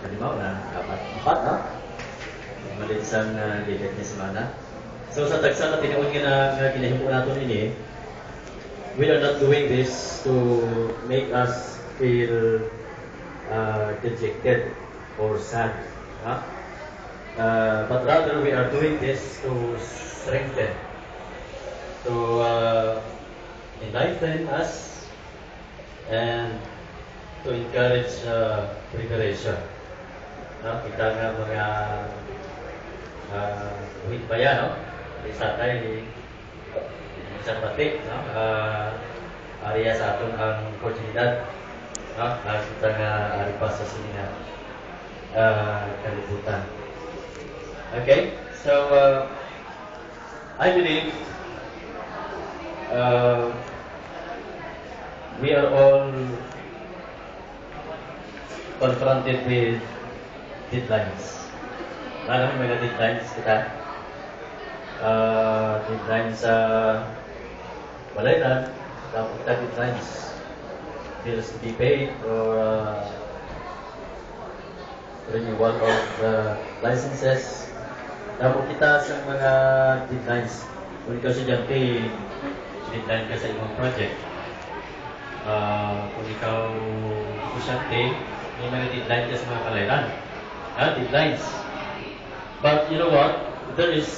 Kalimaw na apat no? Malinsang lilit ni semana. So sa tagsa na tinuod nga kinahimo nato ini, we are not doing this to make us feel dejected or sad, huh? But rather we are doing this to strengthen, to enlighten us, and to encourage preparation. Kita nga mga huwit pa yan, no? Isa tayo sa batik, no? Ariya sa aton ang oportunidad, no? Kita nga ari pa sa sini kalibutan. Okay, so I believe we are all confronted with deadlines. Maraming mga deadlines kita. Deadlines sa balayran, tapos kita deadlines. Bills to be paid or renewal of licenses. Tapos kita sa mga deadlines. Kung ikaw sa dyan pay, deadline ka sa ibang project. Kung ikaw kusyante, may mga deadline ka sa mga balayran. Deadlines. But you know what? There is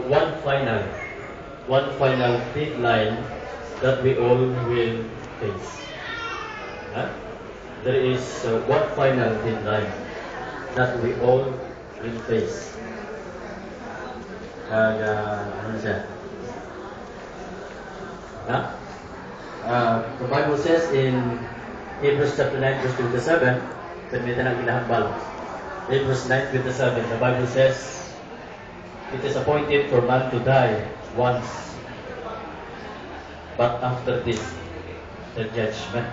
one final deadline that we all will face. There is one final deadline that we all will face. Ano siya? The Bible says in Hebrews chapter 9 verse 27, permita na ginahambal. Hebrews 9:27, the Bible says, it is appointed for man to die once, but after this, the judgment.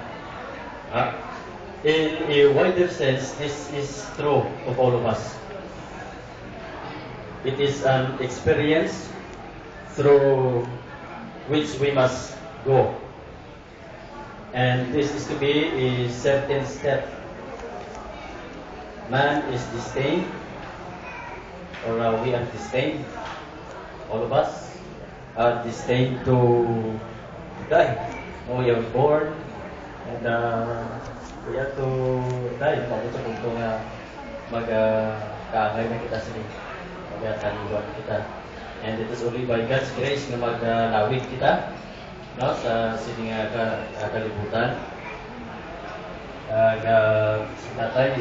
In a wider sense, this is true of all of us. It is an experience through which we must go. And this is to be a certain step. Man is destined, or we are destined, all of us are destined to die. We are born, and we have to die. Pagod sa punto nga mag-kaangay na kita sa mag-taniwan kita. And it is only by God's grace na mag-lawid kita, no, sa sining kalibutan. Tatay,